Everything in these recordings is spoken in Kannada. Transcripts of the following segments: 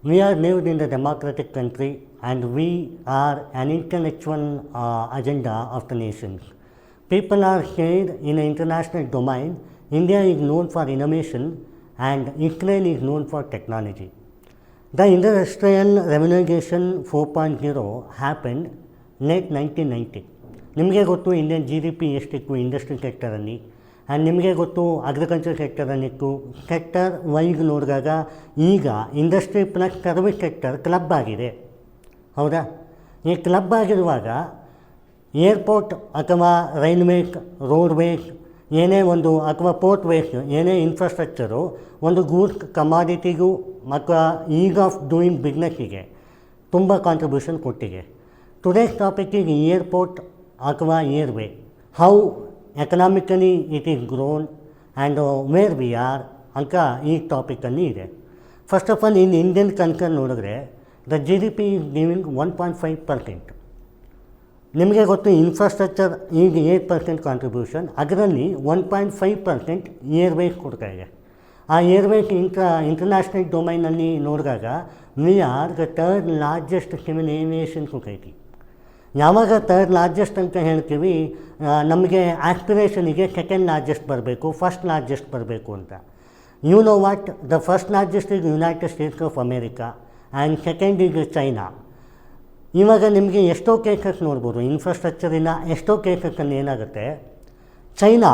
We are lived in a democratic country and we are an intellectual agenda of the nations. People are shared in an international domain. India is known for innovation and Ukraine is known for technology. The Industrial Revolution 4.0 happened late 1990. ನಿಮಗೆ ಗೊತ್ತು ಇಂಡಿಯನ್ GDP ಎಷ್ಟಿತ್ತು ಇಂಡಸ್ಟ್ರಿ ಸೆಕ್ಟರಲ್ಲಿ, ಆ್ಯಂಡ್ ನಿಮಗೆ ಗೊತ್ತು ಅಗ್ರಿಕಲ್ಚರ್ ಸೆಕ್ಟರಲ್ಲಿತ್ತು. ಸೆಕ್ಟರ್ ವೈಸ್ ನೋಡಿದಾಗ ಈಗ industry plus service sector club ಆಗಿದೆ, ಹೌದಾ? ಈ ಕ್ಲಬ್ ಆಗಿರುವಾಗ ಏರ್ಪೋರ್ಟ್ ಅಥವಾ ರೈಲ್ವೇಸ್, ರೋಡ್ವೇಸ್, ಏನೇ ಒಂದು ಅಥವಾ ಪೋರ್ಟ್ ವೇಸ್, ಏನೇ ಇನ್ಫ್ರಾಸ್ಟ್ರಕ್ಚರು ಒಂದು ಗೂಡ್ಸ್ ಕಮಾಡಿಟಿಗೂ ಮತ್ತು ಈಸ್ ಆಫ್ ಡೂಯಿಂಗ್ ಬಿಸ್ನೆಸ್ಸಿಗೆ ತುಂಬ ಕಾಂಟ್ರಿಬ್ಯೂಷನ್ ಕೊಟ್ಟಿದೆ. ಟುಡೇಸ್ ಟಾಪಿಕ್ ಈಸ್ ಏರ್ಪೋರ್ಟ್ ಅಥವಾ airway, how economically it is grown and where we are ಅಂತ ಈ ಟಾಪಿಕಲ್ಲಿ ಇದೆ. First of all in Indian concern ನೋಡಿದ್ರೆ ದ GDP ಈಸ್ ಗಿವಿಂಗ್ 1.5%. ನಿಮಗೆ ಗೊತ್ತು ಇನ್ಫ್ರಾಸ್ಟ್ರಕ್ಚರ್ ಈಗ 8% ಕಾಂಟ್ರಿಬ್ಯೂಷನ್, ಅದರಲ್ಲಿ 1.5% ಏರ್ವೇಸ್ ಕೊಡ್ತಾ ಇದೆ. ಆ ಏರ್ವೇಸ್ ಇಂಟರ್ನ್ಯಾಷನಲ್ ಡೊಮೈನಲ್ಲಿ ನೋಡಿದಾಗ we are the third largest civil aviation society. ಯಾವಾಗ ಥರ್ಡ್ ಲಾರ್ಜೆಸ್ಟ್ ಅಂತ ಹೇಳ್ತೀವಿ, ನಮಗೆ ಆಸ್ಪಿರೇಷನಿಗೆ ಸೆಕೆಂಡ್ ಲಾರ್ಜೆಸ್ಟ್ ಬರಬೇಕು, ಫಸ್ಟ್ ಲಾರ್ಜೆಸ್ಟ್ ಬರಬೇಕು ಅಂತ. You know what, the first largest is United States of America and second is China. ಇವಾಗ ನಿಮಗೆ ಎಷ್ಟೋ ಕೇಸಸ್ ನೋಡ್ಬೋದು, ಇನ್ಫ್ರಾಸ್ಟ್ರಕ್ಚರಿನ ಎಷ್ಟೋ ಕೇಸಸ್ಸಲ್ಲಿ ಏನಾಗುತ್ತೆ, ಚೈನಾ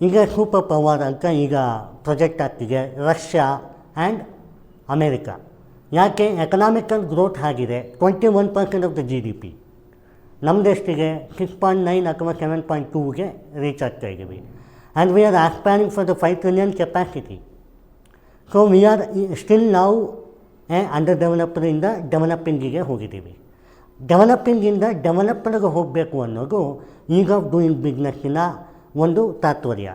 ಈಗ ಸೂಪರ್ ಪವರ್ ಅಂತ ಈಗ ಪ್ರೊಜೆಕ್ಟ್ ಆಗ್ತಿದೆ, ರಷ್ಯಾ ಆ್ಯಂಡ್ ಅಮೇರಿಕಾ. ಯಾಕೆ? ಎಕನಾಮಿಕಲ್ ಗ್ರೋತ್ ಆಗಿದೆ 21% ಆಫ್ ದ GDP. ನಮ್ಮದೆಷ್ಟಿಗೆ 6.9 ಅಥವಾ 7.2ಗೆ ರೀಚ್ ಆಗ್ತಾ ಇದ್ದೀವಿ. And we are aspiring for the 5 trillion capacity. So we are still ನಾವು ಅಂಡರ್ ಡೆವಲಪ್ಡ್ರಿಂದ ಡೆವಲಪಿಂಗಿಗೆ ಹೋಗಿದ್ದೀವಿ. ಡೆವಲಪಿಂಗಿಂದ ಡೆವಲಪ್ಡ್ಗೆ ಹೋಗಬೇಕು ಅನ್ನೋದು ಈಸ್ ಆಫ್ ಡೂಯಿಂಗ್ ಬಿಸ್ನೆಸ್ಸಿನ ಒಂದು ತಾತ್ಪರ್ಯ.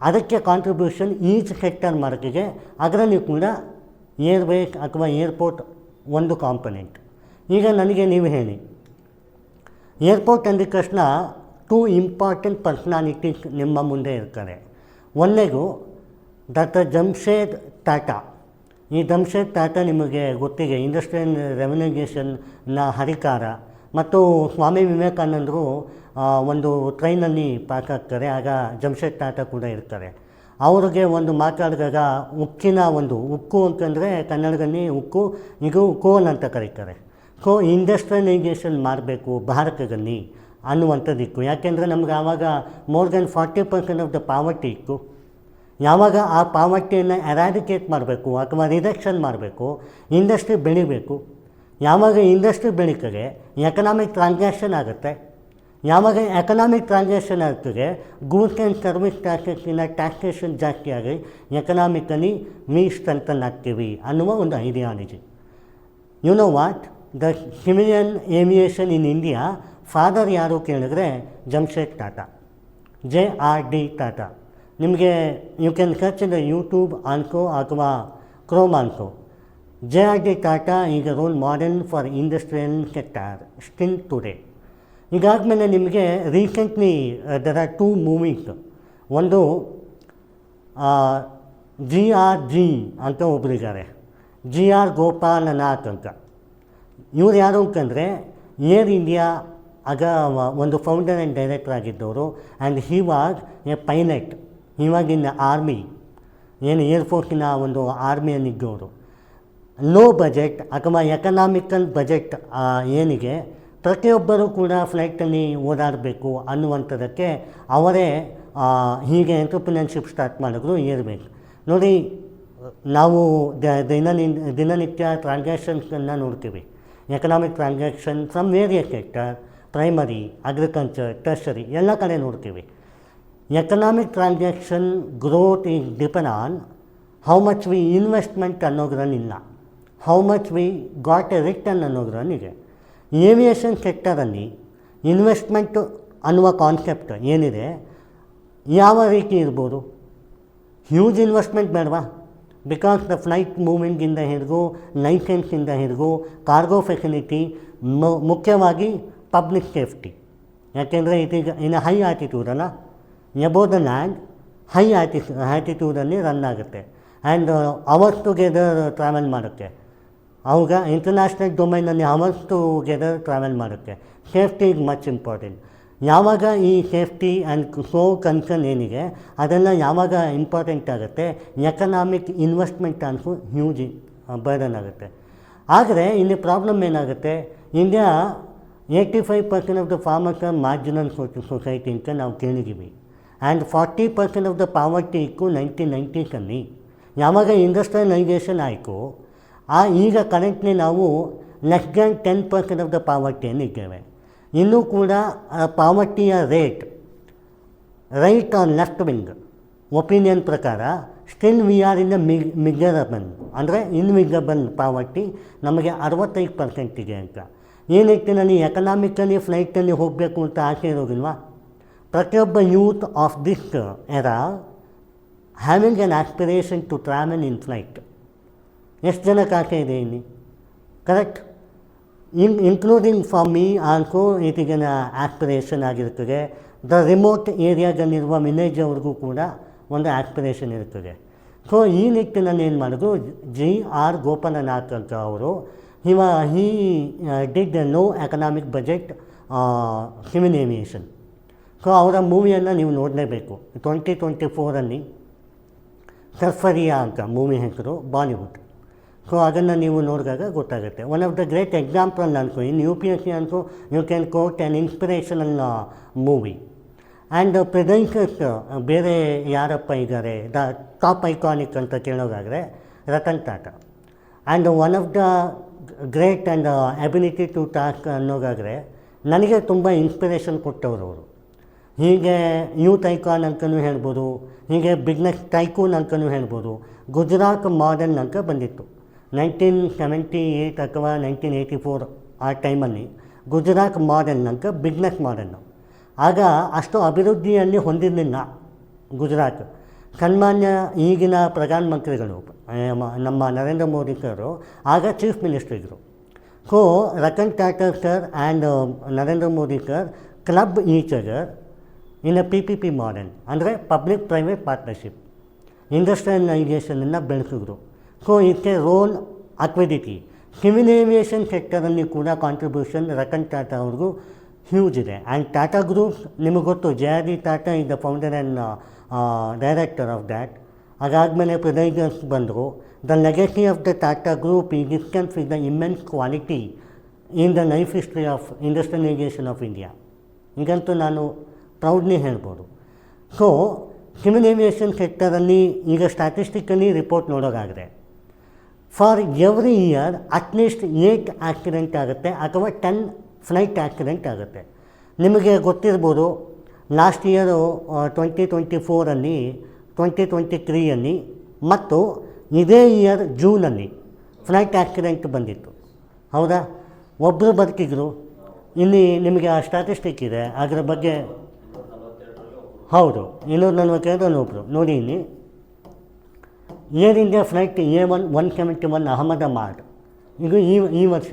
ಅದಕ್ಕೆ ಕಾಂಟ್ರಿಬ್ಯೂಷನ್ ಈಚ್ ಸೆಕ್ಟರ್ ಮಾರ್ಕಿಗೆ, ಅದರಲ್ಲಿ ಕೂಡ ಏರ್ವೇಸ್ ಅಥವಾ ಏರ್ಪೋರ್ಟ್ ಒಂದು ಕಾಂಪೊನೆಂಟ್. ಈಗ ನನಗೆ ನೀವು ಹೇಳಿ, ಏರ್ಪೋರ್ಟ್ ಅಂದ ತಕ್ಷಣ 2 ಇಂಪಾರ್ಟೆಂಟ್ ಪರ್ಸ್ನಾಲಿಟೀಸ್ ನಿಮ್ಮ ಮುಂದೆ ಇರ್ತಾರೆ. ಒಂದನೇದು ಡಾಕ್ಟರ್ ಜಮ್ಶೇದ್ ಟಾಟಾ. ಈ ಜಮ್ಶೇದ್ ಟಾಟಾ ನಿಮಗೆ ಗೊತ್ತಿದೆ, ಇಂಡಸ್ಟ್ರಿಯಲ್ ರೆವಲ್ಯೂಷನ್ನ ಹರಿಕಾರ. ಮತ್ತು ಸ್ವಾಮಿ ವಿವೇಕಾನಂದರು ಒಂದು ಟ್ರೈನಲ್ಲಿ ಪಾಸ್ ಆಗ್ತಾರೆ, ಆಗ ಜಮ್ಶೇದ್ ಟಾಟಾ ಕೂಡ ಇರ್ತಾರೆ. ಅವ್ರಿಗೆ ಒಂದು ಮಾತಾಡಿದಾಗ ಉಕ್ಕಿನ ಒಂದು ಉಕ್ಕು ಅಂತಂದರೆ ಕನ್ನಡದಲ್ಲಿ ಉಕ್ಕು, ಇದು ಕೋಲ್ ಅಂತ ಕರೀತಾರೆ. ಸೊ ಇಂಡಸ್ಟ್ರಿಯಲೈಸೇಷನ್ ಮಾಡಬೇಕು ಭಾರತದಲ್ಲಿ ಅನ್ನುವಂಥದ್ದಿತ್ತು. ಯಾಕೆಂದರೆ ನಮ್ಗೆ ಆವಾಗ more than 40% of the poverty ಇತ್ತು. ಯಾವಾಗ ಆ ಪಾವರ್ಟಿಯನ್ನು ಎರಾಡಿಕೇಟ್ ಮಾಡಬೇಕು ಅಥವಾ ರಿಡಕ್ಷನ್ ಮಾಡಬೇಕು, ಇಂಡಸ್ಟ್ರಿ ಬೆಳಿಬೇಕು. ಯಾವಾಗ ಇಂಡಸ್ಟ್ರಿ ಬೆಳೀತದೆ ಎಕನಾಮಿಕ್ ಟ್ರಾನ್ಸಾಕ್ಷನ್ ಆಗುತ್ತೆ. ಯಾವಾಗ ಎಕನಾಮಿಕ್ ಟ್ರಾನ್ಸಾಕ್ಷನ್ ಆಗ್ತದೆ, ಗೂಡ್ಸ್ ಆ್ಯಂಡ್ ಸರ್ವಿಸ್ ಟ್ಯಾಕ್ಸಸ್ಸಿನ ಟ್ಯಾಕ್ಸೇಷನ್ ಜಾಸ್ತಿ ಆಗಿ ಎಕನಾಮಿಕಲಿ ವಿ ಸ್ಟ್ರೆಂಥನ್ ಆಗ್ತೀವಿ ಅನ್ನುವ ಒಂದು ideology. You know what, the civilian aviation in India father ಯಾರು ಕೇಳಿದ್ರೆ ಜಮ್ಶೇದ್ ಟಾಟಾ, JRD ಟಾಟಾ. ನಿಮಗೆ you can search in the YouTube ಅನ್ಕೋ ಅಥವಾ ಕ್ರೋಮ್ ಅನ್ಕೋ. JRD ಟಾಟಾ ಈಗ role model for industrial sector still today. ಇದಾದಮೇಲೆ ನಿಮಗೆ ರೀಸೆಂಟ್ಲಿ ದರ್ ಆರ್ 2 ಮೂವೀಸ್. ಒಂದು GRG ಅಂತ ಒಬ್ಬರಿದ್ದಾರೆ, GR ಗೋಪಾಲನಾಥ್ ಅಂತ. ಇವ್ರು ಯಾರು ಅಂತಂದರೆ ಏರ್ ಇಂಡಿಯಾ ಆಗ ಒಂದು ಫೌಂಡರ್ ಆ್ಯಂಡ್ ಡೈರೆಕ್ಟರ್ ಆಗಿದ್ದವರು. And he was a pilot. ಇವಾಗಿನ ಆರ್ಮಿ ಏನು ಏರ್ಫೋರ್ಸಿನ ಒಂದು ಆರ್ಮಿಯಲ್ಲಿದ್ದವರು. ಲೋ ಬಜೆಟ್ ಅಥವಾ ಎಕನಾಮಿಕಲ್ ಬಜೆಟ್ ಏನಿಗೆ ಪ್ರತಿಯೊಬ್ಬರೂ ಕೂಡ ಫ್ಲೈಟಲ್ಲಿ ಓಡಾಡಬೇಕು ಅನ್ನುವಂಥದ್ದಕ್ಕೆ ಅವರೇ ಹೀಗೆ ಎಂಟರ್ಪ್ರಿನರ್ಶಿಪ್ ಸ್ಟಾರ್ಟ್ ಮಾಡಿದ್ರು ಏರ್ಬೇಕು. ನೋಡಿ, ನಾವು ದಿನನಿತ್ಯ ಟ್ರಾನ್ಸಾಕ್ಷನ್ಸನ್ನು ನೋಡ್ತೀವಿ. Economic transaction from various sector, primary, agriculture, tertiary ಎಲ್ಲ ಕಡೆ ನೋಡ್ತೀವಿ. Economic transaction growth is depend on how much we investment ಅನ್ನೋದ್ರಲ್ಲಿಲ್ಲ, how much we got a return ಅನ್ನೋದ್ರಲ್ಲಿದೆ. ಏವಿಯೇಷನ್ ಸೆಕ್ಟರಲ್ಲಿ ಇನ್ವೆಸ್ಟ್ಮೆಂಟ್ ಅನ್ನುವ ಕಾನ್ಸೆಪ್ಟ್ ಏನಿದೆ, ಯಾವ ರೀತಿ ಇರ್ಬೋದು? ಹ್ಯೂಜ್ ಇನ್ವೆಸ್ಟ್ಮೆಂಟ್ ಬೇಡವಾ? ಬಿಕಾಸ್ ದ ಫ್ಲೈಟ್ ಮೂವಿಂಗಿಂದ ಹಿಡಿದು ಲೈಸೆನ್ಸಿಂದ ಹಿಡಿದು ಕಾರ್ಗೋ ಫೆಸಿಲಿಟಿ, ಮುಖ್ಯವಾಗಿ ಪಬ್ಲಿಕ್ ಸೇಫ್ಟಿ. ಯಾಕೆಂದರೆ ಇದೀಗ ಇನ್ನು ಹೈ ಆಟಿಟ್ಯೂಡ್ ಅಲ್ಲ, ಎಬೋ ದ ಲ್ಯಾಂಡ್ ಹೈ ಆಟಿಟ್ಯೂಡಲ್ಲಿ ರನ್ ಆಗುತ್ತೆ. ಆ್ಯಂಡ್ ಅವರ್ಸ್ ಟುಗೆದರ್ ಟ್ರಾವೆಲ್ ಮಾಡುತ್ತೆ. ಅವಾಗ ಇಂಟರ್ನ್ಯಾಷನಲ್ ಡೊಮೈನಲ್ಲಿ ಹವರ್ಸ್ ಟುಗೆದರ್ ಟ್ರಾವೆಲ್ ಮಾಡುತ್ತೆ. Safety is much important. ಯಾವಾಗ ಈ ಸೇಫ್ಟಿ ಆ್ಯಂಡ್ ಕನ್ಸರ್ನ್ ಏನಿದೆ ಅದೆಲ್ಲ ಯಾವಾಗ ಇಂಪಾರ್ಟೆಂಟ್ ಆಗುತ್ತೆ, ಎಕನಾಮಿಕ್ ಇನ್ವೆಸ್ಟ್ಮೆಂಟ್ ಅನ್ಸು ಹ್ಯೂಜ್ ಬರ್ಡನ್ ಆಗುತ್ತೆ. ಆದರೆ ಇಲ್ಲಿ ಪ್ರಾಬ್ಲಮ್ ಏನಾಗುತ್ತೆ, India 85% of the farmers are marginal society ಅಂತ ನಾವು ಕೇಳಿದ್ದೀವಿ. ಆ್ಯಂಡ್ 40% ಆಫ್ ದ ಪಾವರ್ಟಿ ಇಕ್ಕು 1990ಸಲ್ಲಿ. ಯಾವಾಗ ಇಂಡಸ್ಟ್ರಿಯಲೈಸೇಷನ್ ಆಯಿತು, ಈಗ ಕರೆಂಟ್ಲಿ ನಾವು ಲೆಸ್ ದ್ಯಾನ್ 10% ಆಫ್ ದ ಪಾವರ್ಟಿಯನ್ನು ಇದ್ದೇವೆ. ಇನ್ನೂ ಕೂಡ ಪಾವರ್ಟಿಯ right and left wing opinion ಪ್ರಕಾರ still we are in the miserable, ಅಂದರೆ ಇನ್ವಿಜಬಲ್ ಪಾವರ್ಟಿ ನಮಗೆ 65% ಇದೆ ಅಂತ. ಈ ನಿಟ್ಟಿನಲ್ಲಿ ಎಕನಾಮಿಕಲಿ ಫ್ಲೈಟಲ್ಲಿ ಹೋಗಬೇಕು ಅಂತ ಆಸೆ ಇರೋದಿಲ್ವಾ? ಪ್ರತಿಯೊಬ್ಬ youth of this era having an aspiration to travel in flight. ಎಷ್ಟು ಜನಕ್ಕೆ ಆಸೆ ಇದೆ ಇಲ್ಲಿ? Correct. Including for me also it is an aspiration ಆಗಿರ್ತದೆ. ದ ರಿಮೋಟ್ ಏರಿಯಾದಲ್ಲಿರುವ ವಿಲೇಜ್ ಅವ್ರಿಗೂ ಕೂಡ ಒಂದು ಆಸ್ಪಿರೇಷನ್ ಇರ್ತದೆ. ಸೊ ಈ ನಿಟ್ಟಿನಲ್ಲಿ ಏನು ಮಾಡಿದ್ರು, G.R. ಗೋಪಾಲನಾಥ್ ಅಂತ ಅವರು ಹೀ did no economic budget civil aviation. So ಅವರ ಮೂವಿಯನ್ನು ನೀವು ನೋಡಲೇಬೇಕು. 2024 ಸರ್ಫರಿಯಾ ಅಂತ ಮೂವಿ ಹೆಸರು, ಬಾಲಿವುಡ್. ಸೊ ಅದನ್ನು ನೀವು ನೋಡಿದಾಗ ಗೊತ್ತಾಗುತ್ತೆ. One of the great example ಅನ್ಕೋ, ಇನ್ UPSC ಅನ್ಕೋ you can quote an inspirational movie. And presences ಬೇರೆ ಯಾರಪ್ಪ ಇದ್ದಾರೆ ದ ಟಾಪ್ ಐಕಾನಿಕ್ ಅಂತ ಕೇಳೋದಾದರೆ Ratan Tata. And one of the great and ability to talk ಅನ್ನೋದಾದರೆ ನನಗೆ ತುಂಬ ಇನ್ಸ್ಪಿರೇಷನ್ ಕೊಟ್ಟವರು ಅವರು. ಹೀಗೆ ಯೂತ್ ಐಕಾನ್ ಅಂತಲೂ ಹೇಳ್ಬೋದು, ಹೀಗೆ ಬಿಸ್ನೆಸ್ ಟೈಕೂನ್ ಅಂತಲೂ ಹೇಳ್ಬೋದು. ಗುಜರಾತ್ ಮಾಡೆಲ್ ಅಂತ ಬಂದಿತ್ತು 1978 ಅಥವಾ 1984 ಆ ಟೈಮಲ್ಲಿ. ಗುಜರಾತ್ ಮಾಡೆಲ್ ಅಂತ ಬಿಸ್ನೆಸ್ ಮಾಡೆಲ್ಲು. ಆಗ ಅಷ್ಟು ಅಭಿವೃದ್ಧಿಯಲ್ಲಿ ಹೊಂದಿರಲಿಲ್ಲ ಗುಜರಾತ್. ಸನ್ಮಾನ್ಯ ಈಗಿನ ಪ್ರಧಾನಮಂತ್ರಿಗಳು ನಮ್ಮ ನರೇಂದ್ರ ಮೋದಿ ಸರು ಆಗ ಚೀಫ್ ಮಿನಿಸ್ಟರ್ ಇದ್ದರು. So Ratan Tata sir and Narendra Modi sir club each other in a PPP model, ಅಂದರೆ ಪಬ್ಲಿಕ್ ಪ್ರೈವೇಟ್ ಪಾರ್ಟ್ನರ್ಶಿಪ್. ಇಂಡಸ್ಟ್ರಿಯಲೈಸೇಷನನ್ನು ಬೆಳೆಸಿದ್ರು. So it's a role acuity. Civil aviation ಸೆಕ್ಟರಲ್ಲಿ ಕೂಡ ಕಾಂಟ್ರಿಬ್ಯೂಷನ್ ರತನ್ ಟಾಟಾ ಅವ್ರಿಗೂ ಹ್ಯೂಜ್ ಇದೆ. ಆ್ಯಂಡ್ ಟಾಟಾ ಗ್ರೂಪ್ ನಿಮಗೆ ಗೊತ್ತು, J.R.D. Tata is the founder and director of that. ಅದಾದಮೇಲೆ ಪ್ರೊಡೈಸರ್ಸ್ ಬಂದರು. The legacy of the Tata group ಈ distance with the immense quality in the life history of industrialisation of India. ಈಗಂತೂ ನಾನು ಪ್ರೌಡ್ಲಿ ಹೇಳ್ಬೋದು. ಸೊ ಸಿವಿಲ್ ಏವಿಯೇಷನ್ ಸೆಕ್ಟರಲ್ಲಿ ಈಗ ಸ್ಟ್ಯಾಟಿಸ್ಟಿಕಲಿ ರಿಪೋರ್ಟ್ ನೋಡೋದಾದರೆ for every year at least 8 accident ಆಗುತ್ತೆ ಅಥವಾ 10 ಫ್ಲೈಟ್ ಆಕ್ಸಿಡೆಂಟ್ ಆಗುತ್ತೆ. ನಿಮಗೆ ಗೊತ್ತಿರ್ಬೋದು, ಲಾಸ್ಟ್ ಇಯರು 2024 2023 ಮತ್ತು ಇದೇ ಇಯರ್ ಜೂನಲ್ಲಿ ಫ್ಲೈಟ್ ಆಕ್ಸಿಡೆಂಟ್ ಬಂದಿತ್ತು. ಹೌದಾ? ಒಬ್ಬರು ಬದುಕಿದ್ರು. ಇಲ್ಲಿ ನಿಮಗೆ ಆ ಸ್ಟ್ಯಾಟಿಸ್ಟಿಕ್ ಇದೆ, ಅದರ ಬಗ್ಗೆ. ಹೌದು, 242 ಒಬ್ಬರು. ನೋಡಿ ಇಲ್ಲಿ air India flight A171 Ahmedabad, ಇದು ಈ ವರ್ಷ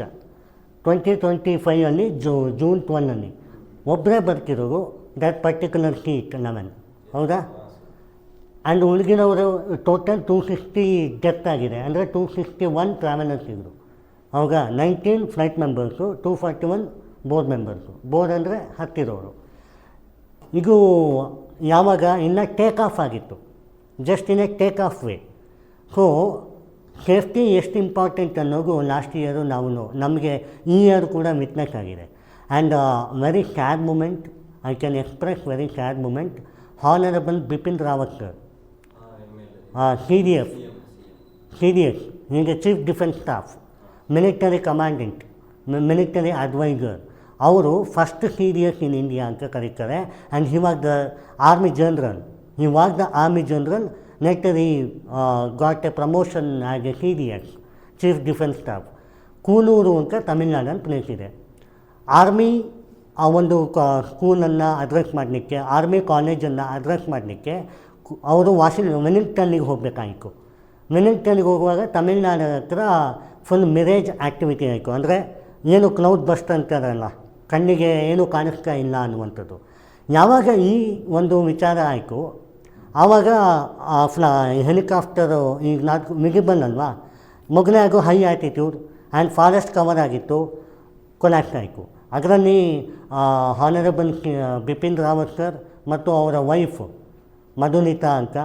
2025 ಜೂನ್ 12 ಒಬ್ಬರೇ ಬರ್ತಿರೋರು ದ್ಯಾಟ್ ಪರ್ಟಿಕ್ಯುಲರ್ ಸೀಟ್ 11. ಹೌದಾ? ಆ್ಯಂಡ್ ಉಳಿದಿರೋರು ಟೋಟಲ್ 260 ಡೆತ್ ಆಗಿದೆ, ಅಂದರೆ 261 ಟ್ರಾವೆಲರ್ಸ್ ಇದ್ದರು. ಅವಾಗ 19 flight members, 241 board members. Board ಅಂದರೆ ಹತ್ತಿರೋರು. ಇದು ಯಾವಾಗ ಇನ್ನು ಟೇಕ್ ಆಫ್ ಆಗಿತ್ತು, just in a take off way. So safety ಎಷ್ಟು ಇಂಪಾರ್ಟೆಂಟ್ ಅನ್ನೋದು ಲಾಸ್ಟ್ ಇಯರು ನಮಗೆ ಈ ಇಯರ್ ಕೂಡ ವಿಟ್ನೆಸ್ ಆಗಿದೆ. And very sad moment, I can express very sad moment. Honourable Bipin Rawat sir, CDF, ಹೀಗೆ chief defence staff, military commandant, military advisor, ಅವರು ಫಸ್ಟ್ CDS ಇನ್ ಇಂಡಿಯಾ ಅಂತ ಕರೀತಾರೆ. And he was the army general. later he got a promotion as a CDS, chief defence staff. Coonoor ಅಂತ ತಮಿಳ್ನಾಡಲ್ಲಿ ಪ್ಲೇಸ್ ಇದೆ. ಆರ್ಮಿ ಆ ಒಂದು ಸ್ಕೂಲನ್ನು ಅಡ್ರೆಸ್ ಮಾಡಲಿಕ್ಕೆ, ಆರ್ಮಿ ಕಾಲೇಜನ್ನು ಅಡ್ರೆಸ್ ಮಾಡಲಿಕ್ಕೆ ಅವರು ವೆಲಿಂಗ್ಟನ್ನಿಗೆ ಹೋಗಬೇಕಾಯಿತು. ವೆಲಿಂಗ್ಟನ್ನಿಗೆ ಹೋಗುವಾಗ ತಮಿಳ್ನಾಡು ಹತ್ರ ಫುಲ್ ಮಿರೇಜ್ ಆ್ಯಕ್ಟಿವಿಟಿ ಆಯಿತು. ಅಂದರೆ ಏನು ಕ್ಲೌಡ್ ಬಸ್ಟ್ ಅಂತಾರಲ್ಲ, ಕಣ್ಣಿಗೆ ಏನೂ ಕಾಣಿಸ್ತಾ ಇಲ್ಲ ಅನ್ನುವಂಥದ್ದು. ಯಾವಾಗ ಈ ಒಂದು ವಿಚಾರ ಆಯಿತು, ಆವಾಗ ಹೆಲಿಕಾಪ್ಟರು ಈಗ ವಿಗಿಬಲ್ ಅಲ್ವಾ, ಮೊದಲೇ ಆಗೋ high attitude and forest cover ಆಗಿತ್ತು, ಕೊಲ್ಯಾಪ್ಸ್ ಆಯಿತು. ಅದರಲ್ಲಿ ಹಾನರಬಲ್ ಬಿಪಿನ್ ರಾವತ್ ಸರ್ ಮತ್ತು ಅವರ ವೈಫ್ ಮಧುನಿತಾ ಅಂತ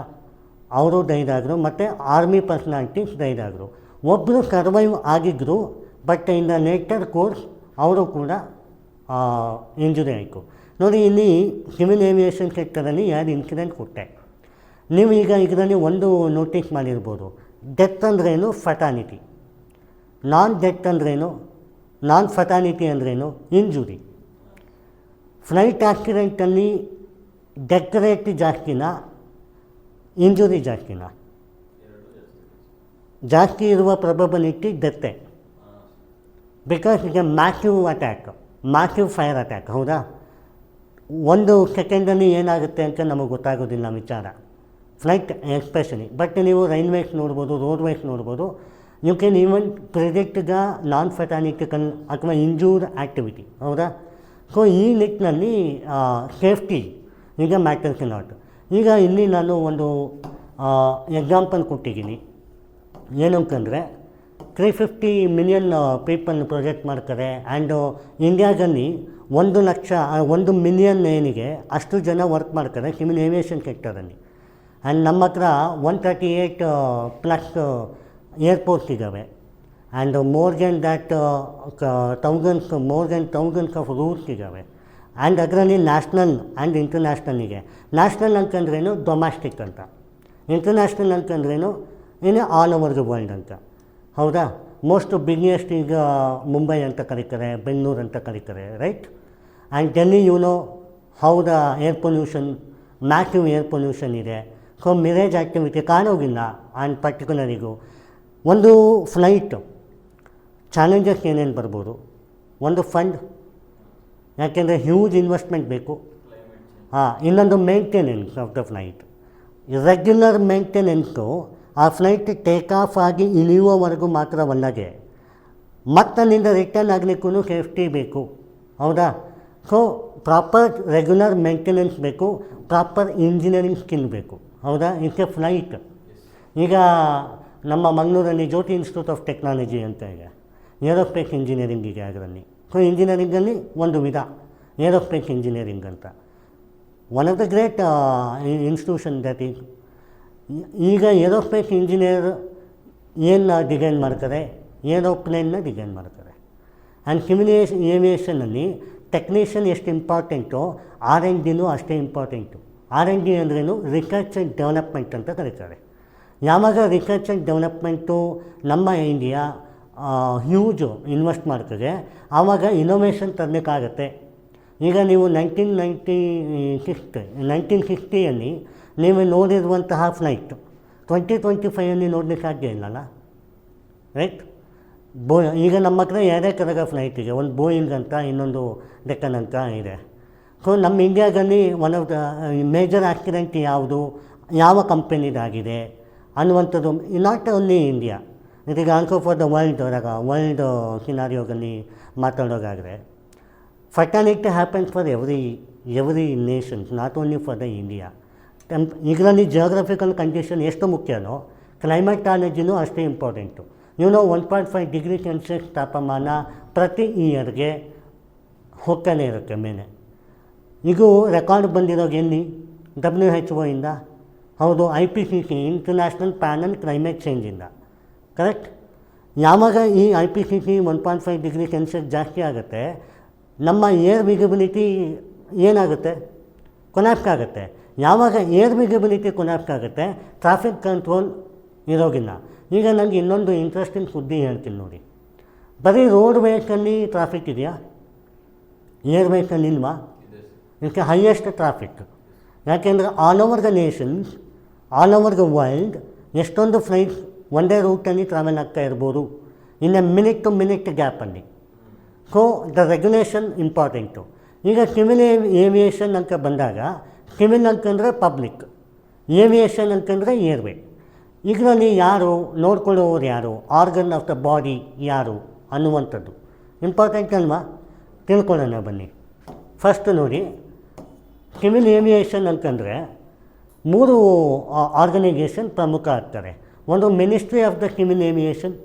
ಅವರು ಡೈದಾದರು, ಮತ್ತು ಆರ್ಮಿ ಪರ್ಸನಾಲಿಟೀಸ್ ಡೈದಾದರು. ಒಬ್ಬರು ಸರ್ವೈವ್ ಆಗಿದ್ದರು, but in the later course ಅವರು ಕೂಡ ಇಂಜುರಿ ಆಯಿತು. ನೋಡಿ, ಇಲ್ಲಿ ಸಿವಿಲ್ ಏವಿಯೇಷನ್ ಸೆಕ್ಟರಲ್ಲಿ 2 ಇನ್ಸಿಡೆಂಟ್ ಕೊಟ್ಟೆ. ನೀವು ಈಗ ಇದರಲ್ಲಿ ಒಂದು ನೋಟಿಸ್ ಮಾಡಿರ್ಬೋದು, ಡೆತ್ ಅಂದ್ರೇನು, ಫಟಾನಿಟಿ. ನಾನ್ ಡೆತ್ ಅಂದ್ರೇನು, ನಾನ್ ಫಟಾನಿಟಿ ಅಂದ್ರೇನು, ಇಂಜುರಿ. ಫ್ಲೈಟ್ ಆಕ್ಸಿಡೆಂಟಲ್ಲಿ ಡೆತ್ ರೇಟ್ ಜಾಸ್ತಿನಾ, ಇಂಜುರಿ ಜಾಸ್ತಿನಾ? ಜಾಸ್ತಿ ಇರುವ ಪ್ರೊಬಬಿಲಿಟಿ ಡೆತ್ತೆ, ಬಿಕಾಸ್ ಈಗ massive attack, massive fire attack, ಹೌದಾ? 1 ಸೆಕೆಂಡಲ್ಲಿ ಏನಾಗುತ್ತೆ ಅಂತ ನಮಗೆ ಗೊತ್ತಾಗೋದಿಲ್ಲ ವಿಚಾರ, ಫ್ಲೈಟ್ ಎಸ್ಪೆಷಲಿ. ಬಟ್ ನೀವು ರೈಲ್ವೇಸ್ ನೋಡ್ಬೋದು, ರೋಡ್ವೇಸ್ ನೋಡ್ಬೋದು, you can even predict the non ಫೆಟಾನಿಟಿಕಲ್ ಅಥವಾ ಇಂಜೂರ್ ಆ್ಯಕ್ಟಿವಿಟಿ, ಹೌದಾ? ಸೊ ಈ ನಿಟ್ಟಿನಲ್ಲಿ ಸೇಫ್ಟಿ ಈಗ ಮ್ಯಾಟರ್ಸ್ ನಾಟ್. ಈಗ ಇಲ್ಲಿ ನಾನು ಒಂದು ಎಕ್ಸಾಂಪಲ್ ಕೊಟ್ಟಿದ್ದೀನಿ. ಏನಂತಂದರೆ 350 ಮಿಲಿಯನ್ ಪೀಪಲ್ ಪ್ರೊಜೆಕ್ಟ್ ಮಾಡ್ತಾರೆ, ಆ್ಯಂಡು ಇಂಡಿಯಾದಲ್ಲಿ 1 ಮಿಲಿಯನ್ ಏನಿಗೆ ಅಷ್ಟು ಜನ ವರ್ಕ್ ಮಾಡ್ತಾರೆ ಸಿವಿಲ್ ಏವಿಯೇಷನ್ ಸೆಕ್ಟರಲ್ಲಿ. ಆ್ಯಂಡ್ ನಮ್ಮ ಹತ್ರ 138+ ಏರ್ಪೋರ್ಟ್ಸ್ ಇದ್ದಾವೆ, and more then thousands of roots ಇದ್ದಾವೆ. ಆ್ಯಂಡ್ ಅದರಲ್ಲಿ ನ್ಯಾಷನಲ್ ಆ್ಯಂಡ್ ಇಂಟರ್ನ್ಯಾಷನಲ್ಲಿಗೆ. ನ್ಯಾಷನಲ್ ಅಂತಂದ್ರೇನು, ಡೊಮ್ಯಾಸ್ಟಿಕ್ ಅಂತ. ಇಂಟರ್ನ್ಯಾಷನಲ್ ಅಂತಂದ್ರೇನು, ಇನ್ನು ಆಲ್ ಓವರ್ ದ ವರ್ಲ್ಡ್ ಅಂತ, ಹೌದಾ? ಮೋಸ್ಟ್ ಬಿಗ್ಗೆಸ್ಟ್ ಈಗ ಮುಂಬೈ ಅಂತ ಕರೀತಾರೆ, ಬೆಂಗಳೂರು ಅಂತ ಕರೀತಾರೆ, right? And Delhi, how the air pollution, massive air pollution ಇದೆ. ಸೊ ಮಿರೇಜ್ ಆ್ಯಕ್ಟಿವಿಟಿ ಕಾಣೋಗಿಲ್ಲ. ಆ್ಯಂಡ್ ಪರ್ಟಿಕ್ಯುಲರಿಗೂ ಒಂದು ಫ್ಲೈಟು ಚಾಲೆಂಜಸ್ ಏನೇನು ಬರ್ಬೋದು, ಒಂದು ಫಂಡ್, ಯಾಕೆಂದರೆ ಹ್ಯೂಜ್ ಇನ್ವೆಸ್ಟ್ಮೆಂಟ್ ಬೇಕು. ಇನ್ನೊಂದು maintenance of the flight, regular maintenance ಆ ಫ್ಲೈಟ್ ಟೇಕ್ ಆಫ್ ಆಗಿ ಇಳಿಯುವವರೆಗೂ ಮಾತ್ರವಲ್ಲದೆ ಮತ್ತಲ್ಲಿಂದ ರಿಟರ್ನ್ ಆಗಲಿಕ್ಕೂ ಸೇಫ್ಟಿ ಬೇಕು, ಹೌದಾ? ಸೊ ಪ್ರಾಪರ್ ರೆಗ್ಯುಲರ್ ಮೇಂಟೆನೆನ್ಸ್ ಬೇಕು, ಪ್ರಾಪರ್ ಇಂಜಿನಿಯರಿಂಗ್ ಸ್ಕಿಲ್ ಬೇಕು, ಹೌದಾ? It's A flight. ಈಗ ನಮ್ಮ ಮಂಗಳೂರಲ್ಲಿ ಜ್ಯೋತಿ ಇನ್ಸ್ಟಿಟ್ಯೂಟ್ ಆಫ್ ಟೆಕ್ನಾಲಜಿ ಅಂತ ಇದೆ, ಏರೋಸ್ಪೇಸ್ ಇಂಜಿನಿಯರಿಂಗ್ ಇದೆ ಅದರಲ್ಲಿ. ಸೊ ಇಂಜಿನಿಯರಿಂಗಲ್ಲಿ ಒಂದು ವಿಧ ಏರೋಸ್ಪೇಸ್ ಇಂಜಿನಿಯರಿಂಗ್ ಅಂತ, one of the great institution that is. ಈಗ ಏರೋಸ್ಪೇಸ್ ಇಂಜಿನಿಯರ್ ಏನು ಡಿಸೈನ್ ಮಾಡ್ತಾರೆ, ಏರೋಪ್ಲೇನ್ನ ಡಿಸೈನ್ ಮಾಡ್ತಾರೆ. ಆ್ಯಂಡ್ ಸಿವಿಲ್ ಏವಿಯೇಷನಲ್ಲಿ ಟೆಕ್ನಿಷಿಯನ್ ಎಷ್ಟು ಇಂಪಾರ್ಟೆಂಟು, R&Dನೂ ಅಷ್ಟೇ ಇಂಪಾರ್ಟೆಂಟು. R&D ಅಂದ್ರೇನು, ರಿಸರ್ಚ್ ಆ್ಯಂಡ್ ಡೆವಲಪ್ಮೆಂಟ್ ಅಂತ ಕರೀತಾರೆ. ಯಾವಾಗ ರಿಸರ್ಚ್ ಆ್ಯಂಡ್ ಡೆವಲಪ್ಮೆಂಟು ನಮ್ಮ ಇಂಡಿಯಾ ಹ್ಯೂಜು ಇನ್ವೆಸ್ಟ್ ಮಾಡ್ತದೆ, ಆವಾಗ ಇನೋವೇಷನ್ ತರಲಿಕ್ಕಾಗತ್ತೆ. ಈಗ ನೀವು 1960ಯಲ್ಲಿ ನೀವು ನೋಡಿರುವಂತಹ ಫ್ಲೈಟ್ 2025 ನೋಡಲಿಕ್ಕೆ ಸಾಧ್ಯ ಇಲ್ಲಲ್ಲ, ರೈಟ್? ಈಗ ನಮ್ಮ ಹತ್ರ 2 ಥರದ ಫ್ಲೈಟ್ ಇದೆ, ಒಂದು ಬೋಯಿಂಗ್ ಅಂತ, ಇನ್ನೊಂದು ಡೆಕ್ಕನ್ ಅಂತ ಇದೆ. ಸೊ ನಮ್ಮ ಇಂಡಿಯಾದಲ್ಲಿ one of the major accident ಯಾವುದು, ಯಾವ ಕಂಪನಿದಾಗಿದೆ ಅನ್ನುವಂಥದ್ದು, not only India, it is also for the world ಸಿನಾರಿಯೋದಲ್ಲಿ ಮಾತಾಡೋದಾದರೆ, fatality happens for every nations, not only for the India. ಇದರಲ್ಲಿ ಜಿಯೋಗ್ರಫಿಕಲ್ ಕಂಡೀಷನ್ ಎಷ್ಟು ಮುಖ್ಯನೋ, ಕ್ಲೈಮೇಟಾಲಜಿನೂ ಅಷ್ಟೇ ಇಂಪಾರ್ಟೆಂಟು. 1.5 ಡಿಗ್ರಿ ಸೆಲ್ಸಿಯಸ್ ತಾಪಮಾನ ಪ್ರತಿ ಇಯರ್ಗೆ ಹೋಗ್ತಾನೆ ಇರುತ್ತೆ ಮೇಲೆ. ಇದು ರೆಕಾರ್ಡ್ ಬಂದಿರೋದು ಎಲ್ಲಿ, WHO ಇಂದ, ಹೌದು, IPCC ಇಂಟರ್ನ್ಯಾಷನಲ್ ಪ್ಯಾನಲ್ ಕ್ಲೈಮೇಟ್ ಚೇಂಜಿಂದ, ಕರೆಕ್ಟ್? ಯಾವಾಗ ಈ IPCC 1.5 ಡಿಗ್ರಿ ಸೆಲ್ಸಿಯಸ್ ಜಾಸ್ತಿ ಆಗುತ್ತೆ, ನಮ್ಮ ಏರ್ ವಿಸಿಬಿಲಿಟಿ ಏನಾಗುತ್ತೆ, ಕೊಲ್ಯಾಪ್ಸ್ ಆಗುತ್ತೆ. ಯಾವಾಗ ಏರ್ ವಿಸಿಬಿಲಿಟಿ ಕೊಲ್ಯಾಪ್ಸ್ ಆಗುತ್ತೆ, ಟ್ರಾಫಿಕ್ ಕಂಟ್ರೋಲ್ ಇರೋಗಿಲ್ಲ. ಈಗ ನನಗೆ ಇನ್ನೊಂದು ಇಂಟ್ರೆಸ್ಟಿಂಗ್ ಸುದ್ದಿ ಹೇಳ್ತೀನಿ ನೋಡಿ. ಬರೀ ರೋಡ್ ವೇಸಲ್ಲಿ ಟ್ರಾಫಿಕ್ ಇದೆಯಾ, ಏರ್ ವೇಸಲ್ಲಿ ಇಲ್ವಾ? ಇದಕ್ಕೆ ಹೈಯೆಸ್ಟ್ ಟ್ರಾಫಿಕ್. ಯಾಕೆಂದರೆ all over the nations, all over the world ಎಷ್ಟೊಂದು ಫ್ಲೈಟ್ಸ್ ಒಂದೇ ರೂಟಲ್ಲಿ ಟ್ರಾವೆಲ್ ಆಗ್ತಾ ಇರ್ಬೋದು, ಇನ್ನು ಮಿನಿಟ್ ಟು ಮಿನಿಟ್ ಗ್ಯಾಪಲ್ಲಿ. So the regulation important. ಈಗ ಸಿವಿಲ್ ಏವಿಯೇಷನ್ ಅಂತ ಬಂದಾಗ, ಸಿವಿಲ್ ಅಂತಂದರೆ ಪಬ್ಲಿಕ್, ಏವಿಯೇಷನ್ ಅಂತಂದರೆ ಏರ್ವೇ. ಇದರಲ್ಲಿ ಯಾರು ನೋಡ್ಕೊಳ್ಳೋರು, ಯಾರು ಆರ್ಗನ್ ಆಫ್ ದ ಬಾಡಿ ಯಾರು ಅನ್ನುವಂಥದ್ದು ಇಂಪಾರ್ಟೆಂಟ್ ಅಲ್ವಾ? ತಿಳ್ಕೊಳ್ಳೋಣ ಬನ್ನಿ. ಫಸ್ಟ್ ನೋಡಿ, ಸಿವಿಲ್ ಏವಿಯೇಷನ್ ಅಂತಂದರೆ 3 ಆರ್ಗನೈಜೇಷನ್ ಪ್ರಮುಖ ಆಗ್ತಾರೆ. ಒಂದು ministry of the civil aviation,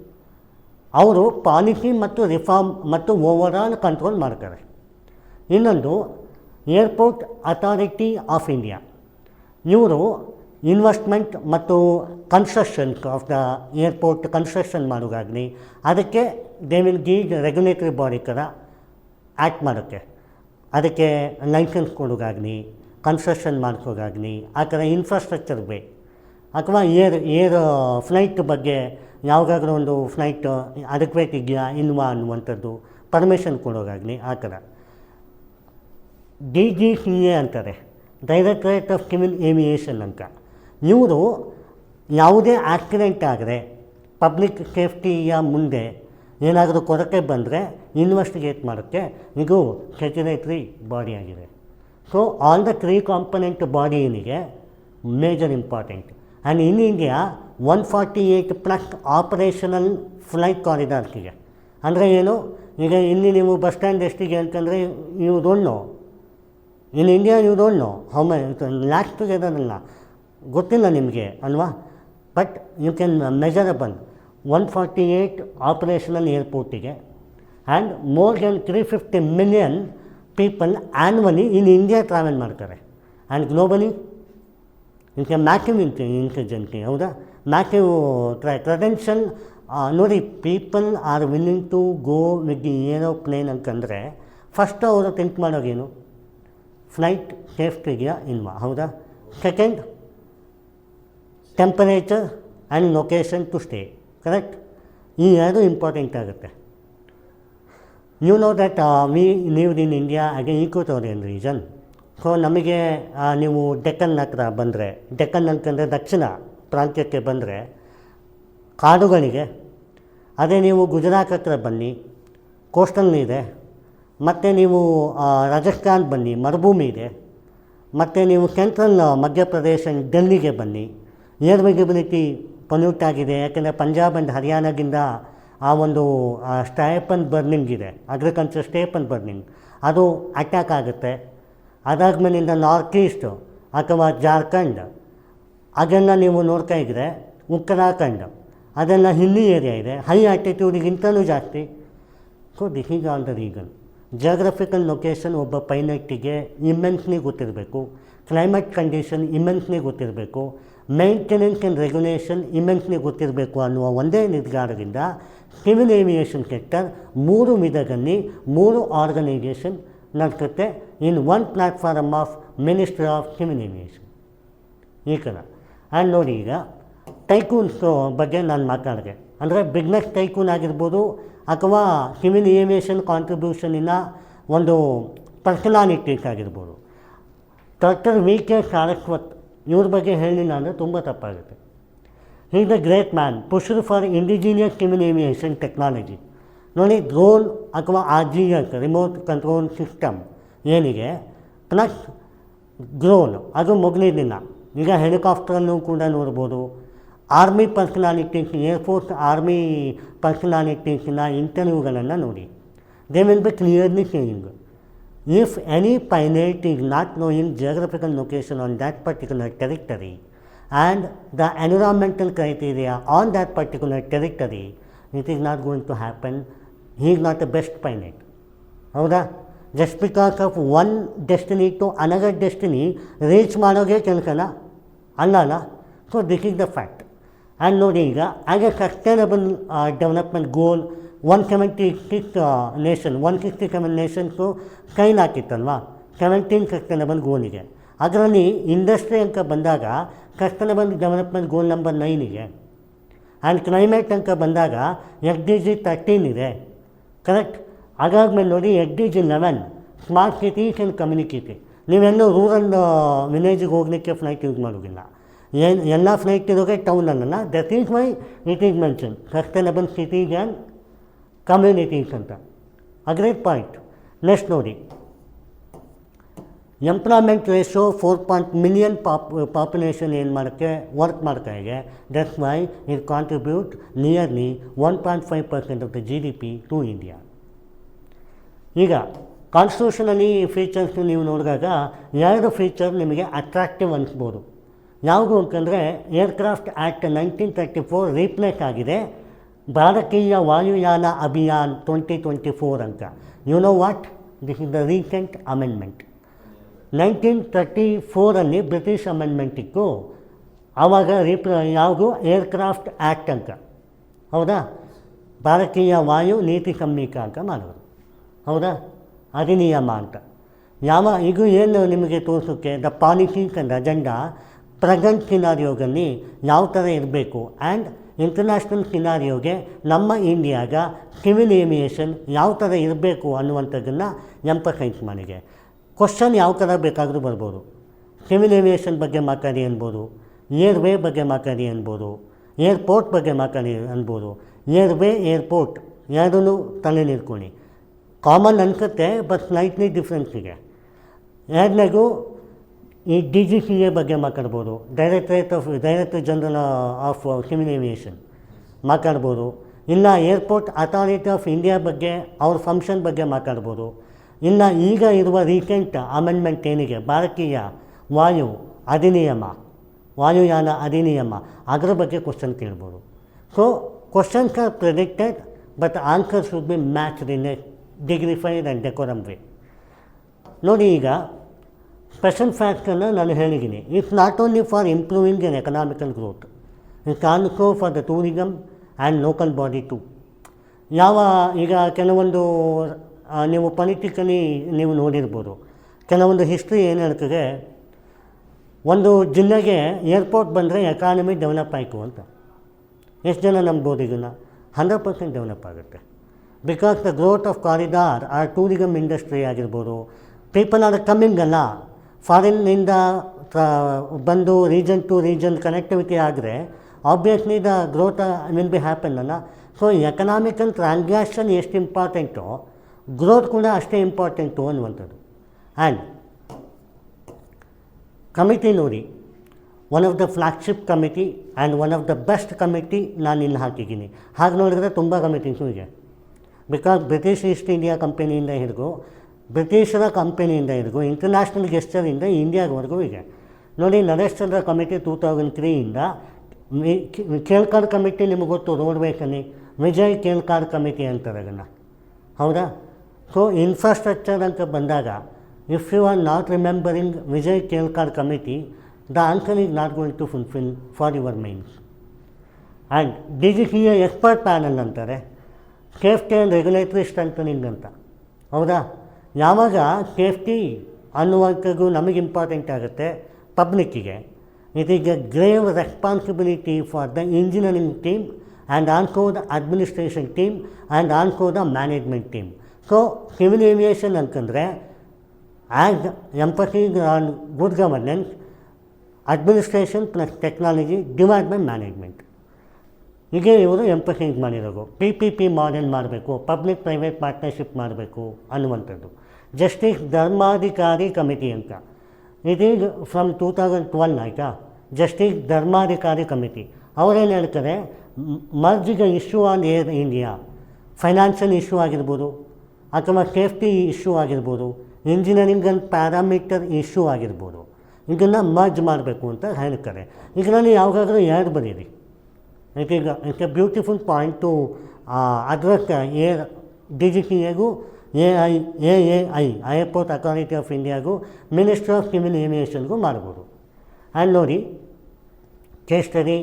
ಅವರು ಪಾಲಿಸಿ ಮತ್ತು ರಿಫಾರ್ಮ್ ಮತ್ತು ಓವರಾಲ್ ಕಂಟ್ರೋಲ್ ಮಾಡ್ತಾರೆ. ಇನ್ನೊಂದು ಏರ್ಪೋರ್ಟ್ ಅಥಾರಿಟಿ ಆಫ್ ಇಂಡಿಯಾ, ಇವರು ಇನ್ವೆಸ್ಟ್ಮೆಂಟ್ ಮತ್ತು construction of the airport construction ಮಾಡೋದಾಗಲಿ ಅದಕ್ಕೆ they will give regulatory body ಥರ ಆ್ಯಕ್ಟ್ ಮಾಡೋಕ್ಕೆ, ಅದಕ್ಕೆ ಲೈಸೆನ್ಸ್ ಕೊಡೋದಾಗಲಿ ಕನ್ಸ್ಟ್ರಕ್ಷನ್ ಮಾಡಿಸೋದಾಗಲಿ ಆ ಥರ ಇನ್ಫ್ರಾಸ್ಟ್ರಕ್ಚರ್ ಬೇಕು. ಅಥವಾ ಏರ್ ಫ್ಲೈಟ್ ಬಗ್ಗೆ ಯಾವುದಾದ್ರೂ ಒಂದು ಫ್ಲೈಟ್ ಅಡೆಕ್ವೇಟ್ ಇದೆಯಾ ಇಲ್ವಾ ಅನ್ನುವಂಥದ್ದು ಪರ್ಮಿಷನ್ ಕೊಡೋದಾಗಲಿ ಆ ಥರ. DGCA ಅಂತಾರೆ, ಡೈರೆಕ್ಟರೇಟ್ ಆಫ್ ಸಿವಿಲ್ ಏವಿಯೇಷನ್ ಅಂತ. ಇವರು ಯಾವುದೇ ಆಕ್ಸಿಡೆಂಟ್ ಆದರೆ ಪಬ್ಲಿಕ್ ಸೇಫ್ಟಿಯ ಮುಂದೆ ಏನಾದರೂ ಕೊರತೆ ಬಂದರೆ ಇನ್ವೆಸ್ಟಿಗೇಟ್ ಮಾಡೋಕ್ಕೆ ಇದು ಸ್ಟ್ಯಾಟ್ಯುಟರಿ ಬಾಡಿ ಆಗಿದೆ. So all the 3 component body ಏನಿಗೆ major important. And in India 148+ operational flight corridors ಇದೆ. ಅಂದರೆ ಏನು, ಈಗ ಇಲ್ಲಿ ನೀವು ಬಸ್ ಸ್ಟ್ಯಾಂಡ್ ಎಷ್ಟಿಗೆ ಅಂತಂದರೆ you don't know, in India you don't know how lakhs ಟುಗೆದರಲ್ಲ, ಗೊತ್ತಿಲ್ಲ ನಿಮಗೆ ಅಲ್ವಾ. But you can measurable 148 operational ಏರ್ಪೋರ್ಟಿಗೆ and more than 350 million people annually in India travel ಮಾಡ್ತಾರೆ. And globally it's a massive ಇನ್ಸಿಡೆಂಟಿ, ಹೌದಾ. ಮ್ಯಾಸಿವ್ ಕ್ರೆಡೆನ್ಷಿಯಲ್ ನೋಡಿ, people are willing to go with the aeroplane ಅಂತಂದರೆ ಫಸ್ಟ್ ಅವರು ಥಿಂಕ್ ಮಾಡೋಗೇನು, ಫ್ಲೈಟ್ ಸೇಫ್ಟಿದೆಯಾ ಇಲ್ವಾ, ಹೌದಾ. Second, temperature and location to stay, correct. ಈ ಎರಡು ಇಂಪಾರ್ಟೆಂಟ್ ಆಗುತ್ತೆ. You know that we lived in India as a equatorian region. So ನಮಗೆ ನೀವು ಡೆಕ್ಕನ್ ಹತ್ರ ಬಂದರೆ, ಡೆಕ್ಕನ್ ಅಂತಂದರೆ ದಕ್ಷಿಣ ಪ್ರಾಂತ್ಯಕ್ಕೆ ಬಂದರೆ ಕಾಡುಗಳಿದೆ. ಅದೇ ನೀವು ಗುಜರಾತ್ ಹತ್ರ ಬನ್ನಿ, ಕೋಸ್ಟಲ್ ಇದೆ. ಮತ್ತು ನೀವು ರಾಜಸ್ಥಾನ್ ಬನ್ನಿ, ಮರುಭೂಮಿ ಇದೆ. ಮತ್ತು ನೀವು ಸೆಂಟ್ರಲ್ ಮಧ್ಯಪ್ರದೇಶ ಡೆಲ್ಲಿಗೆ ಬನ್ನಿ, ಏರ್ ವಿಸಿಬಿಲಿಟಿ ಪೊಲ್ಯೂಟ್ ಆಗಿದೆ. ಯಾಕೆಂದರೆ ಪಂಜಾಬ್ ಆ್ಯಂಡ್ ಹರಿಯಾಣದಿಂದ ಆ ಒಂದು ಸ್ಟೇಪನ್ ಬರ್ನಿಂಗ್ ಇದೆ, ಅಗ್ರಿಕಲ್ಚರ್ ಸ್ಟೇಪನ್ ಬರ್ನಿಂಗ್, ಅದು ಅಟ್ಯಾಕ್ ಆಗುತ್ತೆ. ಅದಾದಮೇಲಿಂದ ನಾರ್ತ್ ಈಸ್ಟು ಅಥವಾ ಜಾರ್ಖಂಡ್ ಅದೆಲ್ಲ ನೀವು ನೋಡ್ತಾ ಇದ್ದರೆ ಉತ್ತರಾಖಂಡ್ ಅದೆಲ್ಲ ಹಿಲ್ಲಿ ಏರಿಯಾ ಇದೆ, ಹೈ ಆಲ್ಟಿಟ್ಯೂಡಿಗಿಂತಲೂ ಜಾಸ್ತಿ. So this is all the reason. Geographical location ಒಬ್ಬ ಪೈಲಟ್ಗೆ ಇಮ್ಮೆನ್ಸ್ಲಿ ಗೊತ್ತಿರಬೇಕು, ಕ್ಲೈಮೇಟ್ ಕಂಡೀಷನ್ ಇಮ್ಮೆನ್ಸ್ಲಿ ಗೊತ್ತಿರಬೇಕು, ಮೇಂಟೆನೆನ್ಸ್ ಆ್ಯಂಡ್ ರೆಗ್ಯುಲೇಷನ್ ಇಮ್ಮೆನ್ಸ್ಲಿ ಗೊತ್ತಿರಬೇಕು ಅನ್ನುವ ಒಂದೇ ನಿರ್ಧಾರದಿಂದ ಸಿವಿಲ್ ಏವಿಯೇಷನ್ ಸೆಕ್ಟರ್ 3 ವಿಧದಲ್ಲಿ 3 ಆರ್ಗನೈಜೇಷನ್ ನಡೆಸುತ್ತೆ in one platform of ministry of civil aviation ಈ ಥರ. ಆ್ಯಂಡ್ ನೋಡಿ, ಈಗ ಟೈಕೂನ್ಸ್ ಬಗ್ಗೆ ನಾನು ಮಾತಾಡಿದೆ. ಅಂದರೆ ಬಿಸ್ನೆಸ್ ಟೈಕೂನ್ ಆಗಿರ್ಬೋದು ಅಥವಾ ಸಿವಿಲ್ ಏವಿಯೇಷನ್ ಕಾಂಟ್ರಿಬ್ಯೂಷನಿನ ಒಂದು ಪರ್ಸನಾಲಿಟೀಸ್ ಆಗಿರ್ಬೋದು. ಡಾಕ್ಟರ್ VK ಸಾರಸ್ವತ್ ಇವ್ರ ಬಗ್ಗೆ ಹೇಳಿಲ್ಲ ಅಂದರೆ ತುಂಬ ತಪ್ಪಾಗುತ್ತೆ. He is the great man pushed for indigenous civil aviation technology. ನೋಡಿ, ಡ್ರೋನ್ ಅಥವಾ RGS ರಿಮೋಟ್ ಕಂಟ್ರೋಲ್ ಸಿಸ್ಟಮ್ ಏನಿಗೆ ಪ್ಲಸ್ ಡ್ರೋನ್ ಅದು ಮೊದಲಿದ್ದಿಲ್ಲ. ಈಗ ಹೆಲಿಕಾಪ್ಟರನ್ನು ಕೂಡ ನೋಡ್ಬೋದು. ಆರ್ಮಿ ಪರ್ಸನಾಲಿಟೀಸ್, ಏರ್ಫೋರ್ಸ್ ಆರ್ಮಿ ಪರ್ಸನಾಲಿಟೀಸಿನ ಇಂಟರ್ವ್ಯೂಗಳನ್ನು ನೋಡಿ. They will be clearly saying if any pilot is not knowing geographical location on that particular territory and the environmental criteria on that particular territory, it is not going to happen. He is not the best pilot. ಹೌದಾ. just because of one destiny to another destiny reach ಮಾಡೋಗೆ ಕೆಲಸನ ಅಲ್ಲ. So this is the fact. And ನೋಡಿ, ಈಗ as a sustainable development goal 167 nations ಕೈಲ್ ಹಾಕಿತ್ತಲ್ವ 17 ಸಸ್ಟೈನಬಲ್ ಗೋಲಿಗೆ. ಅದರಲ್ಲಿ ಇಂಡಸ್ಟ್ರಿ ಅಂತ ಬಂದಾಗ ಸಸ್ಟೈನಬಲ್ ಡೆವಲಪ್ಮೆಂಟ್ ಗೋಲ್ ನಂಬರ್ 9 ಇದೆ. ಆ್ಯಂಡ್ ಕ್ಲೈಮೇಟ್ ಅಂತ ಬಂದಾಗ SDG 13 ಇದೆ, ಕರೆಕ್ಟ್. ಅದಾದ್ಮೇಲೆ ನೋಡಿ SDG 11 smart cities and community. ನೀವೆಲ್ಲೂ ರೂರಲ್ ವಿಲೇಜಿಗೆ ಹೋಗಲಿಕ್ಕೆ ಫ್ಲೈಟ್ ಯೂಸ್ ಮಾಡೋದಿಲ್ಲ, ಎಲ್ಲ ಫ್ಲೈಟ್ ಇರೋದೇ ಟೌನಲ್ಲ. That is why it is mention sustainable cities and communities ಅಂತ. A great point. ನೆಕ್ಸ್ಟ್ ನೋಡಿ, ಎಂಪ್ಲಾಯ್ಮೆಂಟ್ ರೇಷೋ 4 ಮಿಲಿಯನ್ ಪಾಪ್ಯುಲೇಷನ್ ಏನು ಮಾಡೋಕ್ಕೆ ವರ್ಕ್ ಮಾಡ್ತಾ ಇದೆ. That's why it contribute nearly 1.5% of the GDP to India. ಈಗ ಕಾನ್ಸ್ಟಿಟ್ಯೂಷನಲ್ಲಿ ಫೀಚರ್ಸ್ ನೀವು ನೋಡಿದಾಗ 2 ಫೀಚರ್ ನಿಮಗೆ ಅಟ್ರಾಕ್ಟಿವ್ ಅನಿಸ್ಬೋದು. ಯಾವುದು ಅಂತಂದರೆ ಏರ್ಕ್ರಾಫ್ಟ್ ಆ್ಯಕ್ಟ್ 1934 ರೀಪ್ಲೇಸ್ ಆಗಿದೆ ಭಾರತೀಯ ವಾಯುಯಾನ ಅಭಿಯಾನ್ 2024 ಅಂತ. You know what? This is the recent amendment. 1934 British amendment ಇತ್ತು. ಆವಾಗ ಯಾವುದು ಏರ್ಕ್ರಾಫ್ಟ್ ಆ್ಯಕ್ಟ್ ಅಂತ, ಹೌದಾ, ಭಾರತೀಯ ವಾಯು ನೀತಿ ಸಂಹಿತಾ ಅಂತ ಮಾಡೋದು, ಹೌದಾ, ಅಧಿನಿಯಮ ಅಂತ. ಈಗ ಏನು ನಿಮಗೆ ತೋರಿಸೋಕ್ಕೆ the policies and agenda present ಸಿನಾರಿಯೋಗಲ್ಲಿ ಯಾವ ಥರ ಇರಬೇಕು ಆ್ಯಂಡ್ ಇಂಟರ್ನ್ಯಾಷನಲ್ ಸಿನಾರಿಯೋಗೆ ನಮ್ಮ ಇಂಡಿಯಾಗ ಸಿವಿಲ್ ಏವಿಯೇಷನ್ ಯಾವ ಥರ ಇರಬೇಕು ಅನ್ನುವಂಥದ್ದನ್ನು ಎಂಫಸೈಸ್ ಮಾಡಿದೆ. ಕ್ವಶನ್ ಯಾವ ಥರ ಬೇಕಾದರೂ ಬರ್ಬೋದು. ಸಿವಿಲ್ ಏವಿಯೇಷನ್ ಬಗ್ಗೆ ಮಾತಾಡಿ ಅನ್ಬೋದು, ಏರ್ವೇ ಬಗ್ಗೆ ಮಾತಾಡಿ ಅನ್ಬೋದು, ಏರ್ಪೋರ್ಟ್ ಬಗ್ಗೆ ಮಾತಾಡಿ ಅನ್ಬೋದು. ಏರ್ವೇ ಏರ್ಪೋರ್ಟ್ ಎರಡೂ ತಲೆ ನಿಲ್ಕೊಳ್ಳಿ, ಕಾಮನ್ ಅನ್ಸುತ್ತೆ, ಬಟ್ ಸ್ಲೈಟ್ಲಿ ಡಿಫ್ರೆನ್ಸ್ ಇದೆ. ಎರಡನೇದು ಈ DGCA ಬಗ್ಗೆ ಮಾತಾಡ್ಬೋದು, director general of civil aviation ಮಾತಾಡ್ಬೋದು. ಇಲ್ಲ ಏರ್ಪೋರ್ಟ್ ಅಥಾರಿಟಿ ಆಫ್ ಇಂಡಿಯಾ ಬಗ್ಗೆ ಅವ್ರ ಫಂಕ್ಷನ್ ಬಗ್ಗೆ ಮಾತಾಡ್ಬೋದು. ಇಲ್ಲ ಈಗ ಇರುವ ರೀಸೆಂಟ್ ಅಮೆಂಡ್ಮೆಂಟ್ ಏನಿದೆ ಭಾರತೀಯ ವಾಯುಯಾನ ಅಧಿನಿಯಮ, ಅದರ ಬಗ್ಗೆ ಕ್ವಶನ್ ಕೇಳ್ಬೋದು. So questions are predicted but answer should be matched in a dignified and decorum way. ನೋಡಿ, ಈಗ ಸ್ಪೆಷಲ್ ಫ್ಯಾಕ್ಟ್ಸನ್ನು ನಾನು ಹೇಳಿದ್ದೀನಿ. It's not only for improving an economical growth, it's also for the tourism and local body too. ಈಗ ಕೆಲವೊಂದು ನೀವು ಪೊಲಿಟಿಕಲಿ ನೀವು ನೋಡಿರ್ಬೋದು, ಕೆಲವೊಂದು ಹಿಸ್ಟ್ರಿ ಏನು ಹೇಳ್ತದೆ, ಒಂದು ಜಿಲ್ಲೆಗೆ ಏರ್ಪೋರ್ಟ್ ಬಂದರೆ ಎಕಾನಮಿ ಡೆವಲಪ್ ಆಯಿತು ಅಂತ. ಎಷ್ಟು ಜನ ನಂಬ್ಬೋದು? ಇದನ್ನು 100% ಡೆವಲಪ್ ಆಗುತ್ತೆ. Because the growth of corridor ಆ ಟೂರಿಸಮ್ ಇಂಡಸ್ಟ್ರಿ ಆಗಿರ್ಬೋದು, ಪೀಪಲ್ ಆರ್ ಕಮ್ಮಿಂಗ್ ಅಲ್ಲ, ಫಾರಿನ್ನಿಂದ ಬಂದು ರೀಜನ್ ಟು ರೀಜನ್ ಕನೆಕ್ಟಿವಿಟಿ ಆದರೆ obviously the growth will be happen ಅಲ್ಲ. ಸೊ ಎಕನಾಮಿಕಲ್ ಟ್ರಾನ್ಸಾಕ್ಷನ್ ಎಷ್ಟು ಇಂಪಾರ್ಟೆಂಟೋ ಗ್ರೋತ್ ಕೂಡ ಅಷ್ಟೇ ಇಂಪಾರ್ಟೆಂಟು ಅನ್ನುವಂಥದ್ದು. ಆ್ಯಂಡ್ ಕಮಿಟಿ ನೋಡಿ, one of the flagship committee and one of the best committee ನಾನು ಇಲ್ಲಿ ಹಾಕಿದ್ದೀನಿ. ಹಾಗೆ ನೋಡಿದ್ರೆ ತುಂಬ ಕಮಿಟೀಸು ಇದೆ. ಬಿಕಾಸ್ ಬ್ರಿಟಿಷ್ ಈಸ್ಟ್ ಇಂಡಿಯಾ ಕಂಪನಿಯಿಂದ ಹಿಡಿದು ಬ್ರಿಟಿಷರ ಕಂಪನಿಯಿಂದ ಹಿಡಿದು ಇಂಟರ್ನ್ಯಾಷನಲ್ ಗೆಸ್ಟರಿಂದ ಇಂಡಿಯಾವರೆಗೂ ಇದೆ. ನೋಡಿ, ನರೇಶ್ ಚಂದ್ರ ಕಮಿಟಿ 2003 ಕೇಳ್ಕಾರ್ ಕಮಿಟಿ ನಿಮಗೆ ಗೊತ್ತು, ರೋಡ್ವೇಸಲ್ಲಿ ವಿಜಯ್ ಕೇಳ್ಕಾರ್ ಕಮಿಟಿ ಅಂತಾರೆ ಅದನ್ನು, ಹೌದಾ. ಸೊ ಇನ್ಫ್ರಾಸ್ಟ್ರಕ್ಚರ್ ಅಂತ ಬಂದಾಗ if you are not remembering Vijay Kelkar committee, the answer is not going to fulfil for your minds. And DGCA expert panel ಅಂತಾರೆ, ಸೇಫ್ಟಿ ಆ್ಯಂಡ್ ರೆಗ್ಯುಲೇಟರಿ ಸ್ಟ್ರೆಂಥನಿಂಗ್ ಅಂತ, ಹೌದಾ. ಯಾವಾಗ ಸೇಫ್ಟಿ ಅನ್ನುವಂಥದ್ದು ನಮಗೆ ಇಂಪಾರ್ಟೆಂಟ್ ಆಗುತ್ತೆ ಪಬ್ಲಿಕ್ಕಿಗೆ, it is a grave responsibility for the engineering team and also the administration team and also the management team. So civil aviation ಅಂತಂದರೆ as emphasis on good governance, administration plus technology divide by management. ಹೀಗೆ ಇವರು ಎಂಫಸೈಸ್ ಮಾಡಿರೋದು. PPP ಮಾಡೆಲ್ ಮಾಡಬೇಕು, ಪಬ್ಲಿಕ್ ಪ್ರೈವೇಟ್ ಪಾರ್ಟ್ನರ್ಶಿಪ್ ಮಾಡಬೇಕು ಅನ್ನುವಂಥದ್ದು. ಜಸ್ಟಿಸ್ ಧರ್ಮಾಧಿಕಾರಿ ಕಮಿಟಿ ಅಂತ, ಇಟ್ ಈಸ್ ಫ್ರಮ್ 2012 ಆಯಿತಾ. ಜಸ್ಟಿಸ್ ಧರ್ಮಾಧಿಕಾರಿ ಕಮಿಟಿ ಅವರೇನು ಹೇಳ್ತಾರೆ, ಮರ್ಜಿಗೆ issue on air India, financial issue ಆಗಿರ್ಬೋದು ಅಥವಾ ಸೇಫ್ಟಿ ಇಶ್ಯೂ ಆಗಿರ್ಬೋದು, ಇಂಜಿನಿಯರಿಂಗ್ ಆ್ಯಂಡ್ ಪ್ಯಾರಾಮೀಟರ್ ಇಶ್ಯೂ ಆಗಿರ್ಬೋದು, ಇದನ್ನು ಮರ್ಜ್ ಮಾಡಬೇಕು ಅಂತ ಹೇಳ್ತಾರೆ. ಇದರಲ್ಲಿ ಯಾವುದಾದ್ರೂ ಎರಡು ಬರೀರಿ. It's a beautiful point to address air DGCAಗೂ AAI ಏರ್ಪೋರ್ಟ್ ಅಥಾರಿಟಿ ಆಫ್ ಇಂಡಿಯಾಗೂ ಮಿನಿಸ್ಟ್ರಿ ಆಫ್ ಸಿವಿಲ್ ಏವಿಯೇಷನ್ಗೂ ಮಾಡ್ಬೋದು. ಆ್ಯಂಡ್ ನೋಡಿ, ಕೇಸ್ ಸ್ಟಡಿ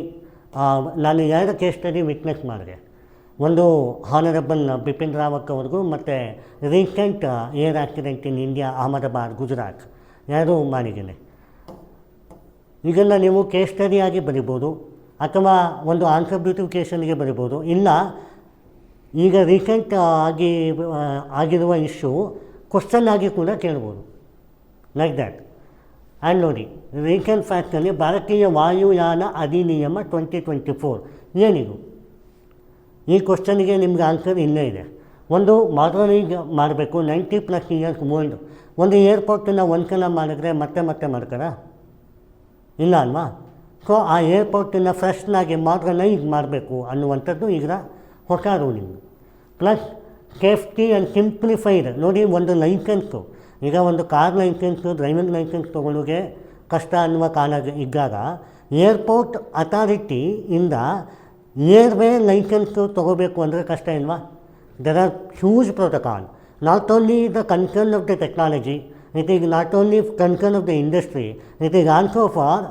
ನಾನು 2 ಕೇಸ್ ಸ್ಟಡಿ ವಿಟ್ನೆಸ್ ಮಾಡಿದೆ. ಒಂದು ಹಾನರಬಲ್ ಬಿಪಿನ್ ರಾವತ್ ಅವ್ರಿಗೂ ಮತ್ತು recent air accident in India Ahmedabad Gujarat 2 ಮಾಡಿದ್ದೀನಿ. ಇದನ್ನು ನೀವು ಕೇಸ್ ಸ್ಟಡಿಯಾಗಿ ಬರಿಬೋದು ಅಥವಾ ಒಂದು ಆನ್ಸರ್ ಬ್ಯೂಟಿಫಿಕೇಷನ್ಗೆ ಬರಿಬೋದು. ಇಲ್ಲ ಈಗ ರೀಸೆಂಟ್ ಆಗಿರುವ ಇಶ್ಯೂ ಕ್ವಶನ್ ಆಗಿ ಕೂಡ ಕೇಳ್ಬೋದು, ಲೈಕ್ ದ್ಯಾಟ್. ಆ್ಯಂಡ್ ನೋಡಿ, ರೀಸೆಂಟ್ ಫ್ಯಾಕ್ಟ್ನಲ್ಲಿ ಭಾರತೀಯ ವಾಯುಯಾನ ಅಧಿನಿಯಮ 2024 ಏನಿದು? ಈ ಕ್ವಶನಿಗೆ ನಿಮ್ಗೆ ಆನ್ಸರ್ ಇಲ್ಲೇ ಇದೆ. ಒಂದು ಮಾಡರ್ನೈಸ್ ಮಾಡಬೇಕು, 90+ ಇಯರ್ಸ್ ಓಲ್ಡ್. ಒಂದು ಏರ್ಪೋರ್ಟನ್ನು ಒಂದು ಸಲ ಮಾಡಿದ್ರೆ ಮತ್ತೆ ಮಾಡ್ತಾರಾ? ಇಲ್ಲ ಅಲ್ವಾ. ಸೊ ಆ ಏರ್ಪೋರ್ಟನ್ನು ಫ್ರೆಶ್ನಾಗಿ ಮಾಡರ್ನೈಸ್ ಮಾಡಬೇಕು ಅನ್ನುವಂಥದ್ದು ಈಗ ಹೊಸ ruling. Plus safety and simplified. ನೋಡಿ, ಒಂದು ಲೈಸೆನ್ಸು, ಈಗ ಒಂದು ಕಾರ್ ಲೈಸೆನ್ಸು, ಡ್ರೈವಿಂಗ್ ಲೈಸೆನ್ಸ್ ತೊಗೊಳ್ಳೋಗೆ ಕಷ್ಟ ಅನ್ನುವ ಕಾಲ ಇದ್ದಾಗ ಏರ್ಪೋರ್ಟ್ ಅಥಾರಿಟಿಯಿಂದ ಏರ್ವೇ ಲೈಸೆನ್ಸು ತೊಗೋಬೇಕು ಅಂದರೆ ಕಷ್ಟ ಇಲ್ವಾ? There are huge protocol. Not only the concern of the technology, it is not only concern of the industry, it is also for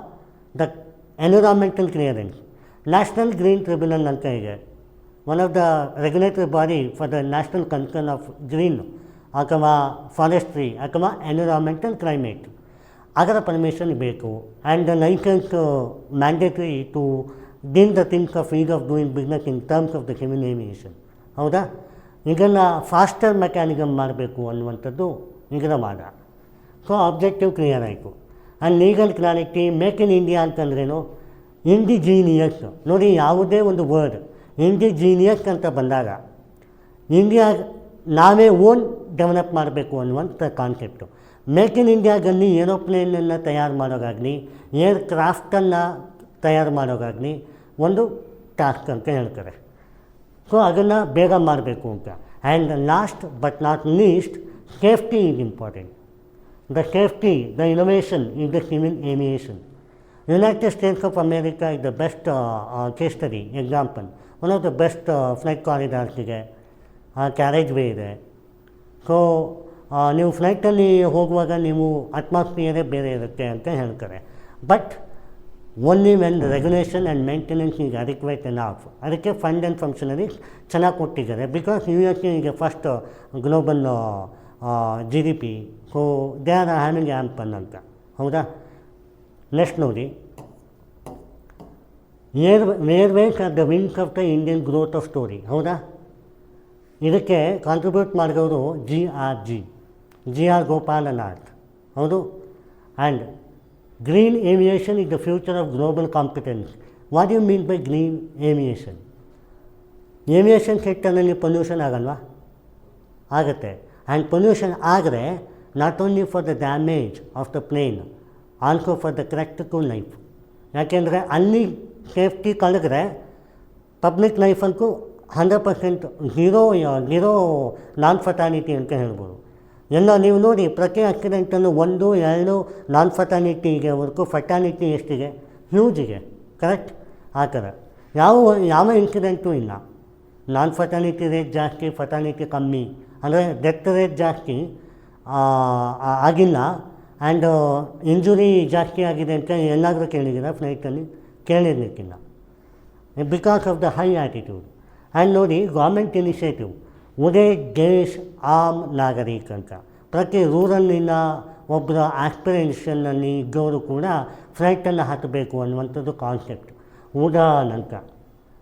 the environmental clearance. National green tribunal ಅಂತ ಇದೆ, one of the regulatory body for the national concern of green ಅಥವಾ ಫಾರೆಸ್ಟ್ರಿ ಅಥವಾ ಎನ್ವಿರಾನ್ಮೆಂಟಲ್ ಕ್ಲೈಮೇಟ್. ಅದರ ಪರ್ಮಿಷನ್ ಬೇಕು. And the licence mandatory to deal the things of is of doing business in terms of the civil aviation. ಹೌದಾ? ಇದನ್ನು ಫಾಸ್ಟರ್ ಮೆಕ್ಯಾನಿಸಮ್ ಮಾಡಬೇಕು ಅನ್ನುವಂಥದ್ದು ಇದರ ವಾದ. ಸೊ ಆಬ್ಜೆಕ್ಟಿವ್ ಕ್ಲಿಯರ್ ಆಯಿತು. And legal clarity. Make in India ಅಂತಂದ್ರೇನು? ಇಂಡಿಜೀನಿಯಸ್. ನೋಡಿ, ಯಾವುದೇ ಒಂದು ವರ್ಡ್ ಇಂಡಿಜೀನಿಯಸ್ ಅಂತ ಬಂದಾಗ ಇಂಡಿಯಾ ನಾವೇ ಓನ್ ಡೆವಲಪ್ ಮಾಡಬೇಕು ಅನ್ನುವಂಥ ಕಾನ್ಸೆಪ್ಟು. ಮೇಕ್ ಇನ್ ಇಂಡಿಯಾದಲ್ಲಿ ಏರೋಪ್ಲೇನನ್ನು ತಯಾರು ಮಾಡೋದಾಗಲಿ, ಏರ್ ಕ್ರಾಫ್ಟನ್ನು ತಯಾರು ಮಾಡೋದಾಗಲಿ ಒಂದು ಟಾಸ್ಕ್ ಅಂತ ಹೇಳ್ತಾರೆ. ಸೊ ಅದನ್ನು ಬೇಗ ಮಾಡಬೇಕು ಅಂತ. And last but not least, safety is important. The safety, the innovation in the civil aviation. United States of America is the best case study example. One of the best flight corridors ಇದೆ, ಕ್ಯಾರೇಜ್ ವೇ ಇದೆ. ಸೊ ನೀವು ಫ್ಲೈಟಲ್ಲಿ ಹೋಗುವಾಗ ನೀವು ಅಟ್ಮಾಸ್ಫಿಯರೇ ಬೇರೆ ಇರುತ್ತೆ ಅಂತ ಹೇಳ್ತಾರೆ. But only when regulation and maintenance is adequate enough. ಅದಕ್ಕೆ ಫಂಡ್ ಆ್ಯಂಡ್ ಫಂಕ್ಷನರೀಸ್ ಚೆನ್ನಾಗಿ ಕೊಟ್ಟಿದ್ದಾರೆ. ಬಿಕಾಸ್ US ಈಗ first global GDP. So they are having ample ಅಂತ. ಹೌದಾ? ನೆಕ್ಸ್ಟ್ ನೋಡಿ, airways are the wings of the Indian growth of story. ಹೌದಾ? ಇದಕ್ಕೆ ಕಾಂಟ್ರಿಬ್ಯೂಟ್ ಮಾಡಿದವರು GR ಗೋಪಾಲನಾಥ್. ಹೌದು. And green aviation is the future of global competence. What you mean by green aviation? Aviation ಸೆಕ್ಟರ್ನಲ್ಲಿ ಪೊಲ್ಯೂಷನ್ ಆಗಲ್ವಾ? ಆಗುತ್ತೆ. ಆ್ಯಂಡ್ ಪೊಲ್ಯೂಷನ್ ಆದರೆ not only for the damage of the plane, also for the correct to life. ಯಾಕೆಂದರೆ ಅಲ್ಲಿ ಸೇಫ್ಟಿ ಕಳೆದ್ರೆ ಪಬ್ಲಿಕ್ ಲೈಫ್ ಅಂತೂ 100% ಝೀರೋ ನಾನ್ ಫಟಾಲಿಟಿ ಅಂತ ಹೇಳ್ಬೋದು. ಎಲ್ಲ ನೀವು ನೋಡಿ, ಪ್ರತಿ ಆಕ್ಸಿಡೆಂಟನ್ನು 1-2 ನಾನ್ ಫಟಾಲಿಟಿಗೆವರೆಗೂ ಫಟಾಲಿಟಿ ಎಷ್ಟಿದೆ? ಹ್ಯೂಜಿಗೆ. ಕರೆಕ್ಟ್? ಆ ಥರ ಯಾವ ಇನ್ಸಿಡೆಂಟು ಇಲ್ಲ. ನಾನ್ ಫಟಾಲಿಟಿ ರೇಟ್ ಜಾಸ್ತಿ, ಫಟಾಲಿಟಿ ಕಮ್ಮಿ. ಅಂದರೆ ಡೆತ್ ರೇಟ್ ಜಾಸ್ತಿ ಆಗಿಲ್ಲ. ಆ್ಯಂಡ್ ಇಂಜುರಿ ಜಾಸ್ತಿ ಆಗಿದೆ ಅಂತ ಎಲ್ಲಾದರೂ ಕೇಳಿದ್ದೀರಾ ಫ್ಲೈಟಲ್ಲಿ? ಕೇಳಿರಲಿಕ್ಕಿಲ್ಲ. Because of the high attitude. And ನೋಡಿ, ಗೌರ್ಮೆಂಟ್ ಇನಿಷಿಯೇಟಿವ್ ಉದಯ್ ದೇಶ್ ಆಮ್ ನಾಗರಿಕ್ ಅಂತ. ಪ್ರತಿ ರೂರಲ್ಲಿನ ಒಬ್ಬರ ಆಸ್ಪಿರೇಷನ್ನಲ್ಲಿ ಇದ್ದವರು ಕೂಡ ಫ್ಲೈಟನ್ನು ಹತ್ತಬೇಕು ಅನ್ನುವಂಥದ್ದು ಕಾನ್ಸೆಪ್ಟ್. ಉಡಾನ್ ಅಂತ.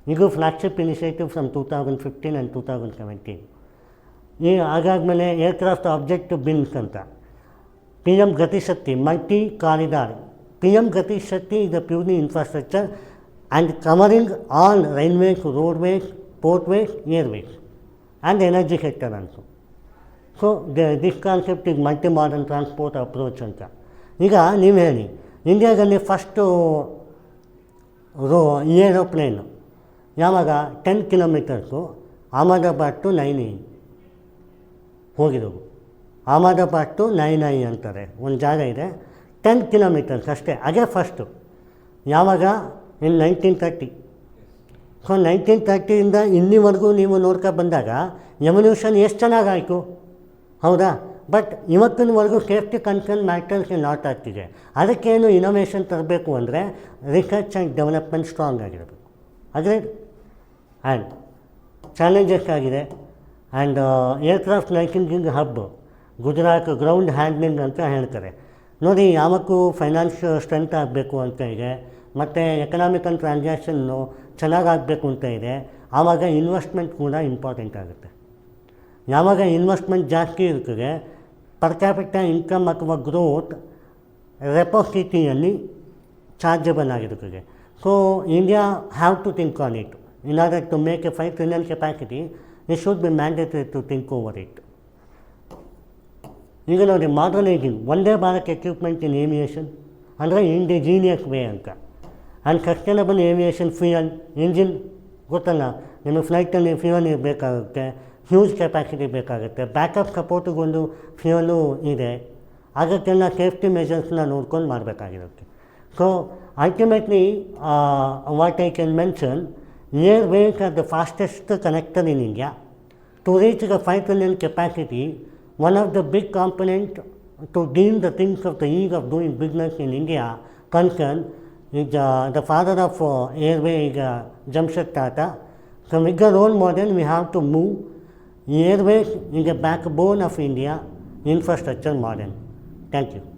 ಇದು ಫ್ಲಾಗ್ಶಿಪ್ ಇನಿಷಿಯೇಟಿವ್ ಫ್ರಮ್ 2015 ಆ್ಯಂಡ್ 2017. ಅದಾದಮೇಲೆ ಏರ್ಕ್ರಾಫ್ಟ್ ಆಬ್ಜೆಕ್ಟಿವ್ ಬಿಲ್ಸ್ ಅಂತ. PM Gatishakti multi corridor. PM Gatishakti is a purely infrastructure and covering all railways, roadways, portways, airways and energy sector also. So this concept is multi-modern transport approach ಅಂತ. ಈಗ ನೀವು ಹೇಳಿ, ಇಂಡಿಯಾದಲ್ಲಿ ಫಸ್ಟು ಏರೋಪ್ಲೇನ್ ಯಾವಾಗ 10 ಕಿಲೋಮೀಟರ್ಸು ಅಹಮದಾಬಾದ್ ಟು ನೈನಿ ಹೋಗಿರೋದು. ಅಹಮದಾಬಾದ್ ಟು ನೈನೈ ಅಂತಾರೆ, ಒಂದು ಜಾಗ ಇದೆ, 10 ಕಿಲೋಮೀಟರ್ಸ್ ಅಷ್ಟೇ. ಅದೇ ಫಸ್ಟು. ಯಾವಾಗ? ಇನ್ 1930. ಸೊ 1930ಇಂದ ಇಲ್ಲಿವರೆಗೂ ನೀವು ನೋಡ್ಕೊ ಬಂದಾಗ ಎವಲ್ಯೂಷನ್ ಎಷ್ಟು ಚೆನ್ನಾಗಾಯಿತು. ಹೌದಾ? ಬಟ್ ಇವತ್ತಿನವರೆಗೂ ಸೇಫ್ಟಿ ಕನ್ಸರ್ನ್ ಮ್ಯಾಟರ್ಸ್ ನಾಟ್ ಆಗ್ತಿದೆ. ಅದಕ್ಕೇನು ಇನೋವೇಷನ್ ತರಬೇಕು ಅಂದರೆ ರಿಸರ್ಚ್ ಆ್ಯಂಡ್ ಡೆವಲಪ್ಮೆಂಟ್ ಸ್ಟ್ರಾಂಗ್ ಆಗಿರಬೇಕು. ಅದೇ ಆ್ಯಂಡ್ ಚಾಲೆಂಜಸ್ ಆಗಿದೆ. And aircraft licensing hub Gujarat ground handling ಅಂತ ಹೇಳ್ತಾರೆ. ನೋಡಿ, ಯಾವಕ್ಕೂ ಫೈನಾನ್ಸ್ ಸ್ಟ್ರೆಂತ್ ಆಗಬೇಕು ಅಂತ ಇದೆ, ಮತ್ತು ಎಕನಾಮಿಕಲ್ ಟ್ರಾನ್ಸಾಕ್ಷನ್ನು ಚೆನ್ನಾಗಾಗಬೇಕು ಅಂತ ಇದೆ. ಆವಾಗ ಇನ್ವೆಸ್ಟ್ಮೆಂಟ್ ಕೂಡ ಇಂಪಾರ್ಟೆಂಟ್ ಆಗುತ್ತೆ. ಯಾವಾಗ ಇನ್ವೆಸ್ಟ್ಮೆಂಟ್ ಜಾಸ್ತಿ ಇರ್ತದೆ, ಪರ್ ಕ್ಯಾಪಿಟ ಇನ್ಕಮ್ ಅಥವಾ ಗ್ರೋತ್ ರೆಪೋಸಿಟಿಯಲ್ಲಿ ಚಾರ್ಜಬಲ್ ಆಗಿರುತ್ತದೆ. So India have to think on it. In order to make a 5 trillion capacity, it should be mandatory to think over it. ಈಗ ನೋಡಿ, ಮಾಡರ್ನೈಸಿಂಗ್ ಒಂದೇ ಭಾರತ್ ಎಕ್ವಿಪ್ಮೆಂಟ್ ಇನ್ ಏವಿಯೇಷನ್ ಅಂದರೆ ಇಂಡಿಜಿನಿಯಸ್ ವೇ ಅಂತ. And sustainable aviation fuel engine ಗೊತ್ತಲ್ಲ ನಿಮಗೆ, ಫ್ಲೈಟಲ್ಲಿ ಫ್ಯೂಯಲ್ ಬೇಕಾಗುತ್ತೆ, ಹ್ಯೂಜ್ ಕೆಪಾಸಿಟಿ ಬೇಕಾಗುತ್ತೆ, ಬ್ಯಾಕಪ್ ಸಪೋರ್ಟಿಗೊಂದು ಫ್ಯೂಯಲು ಇದೆ. ಅದಕ್ಕೆಲ್ಲ ಸೇಫ್ಟಿ ಮೆಷರ್ಸ್ನ ನೋಡ್ಕೊಂಡು ಮಾಡಬೇಕಾಗಿರುತ್ತೆ. So ultimately what I can mention, Airways are the fastest connector in India. To reach the 5 trillion capacity, one of the big components to deal the things of the ease of doing business in India concern is the father of airway is Jamshed Tata. So with the role model, we have to move. Airways is the backbone of India infrastructure model. Thank you.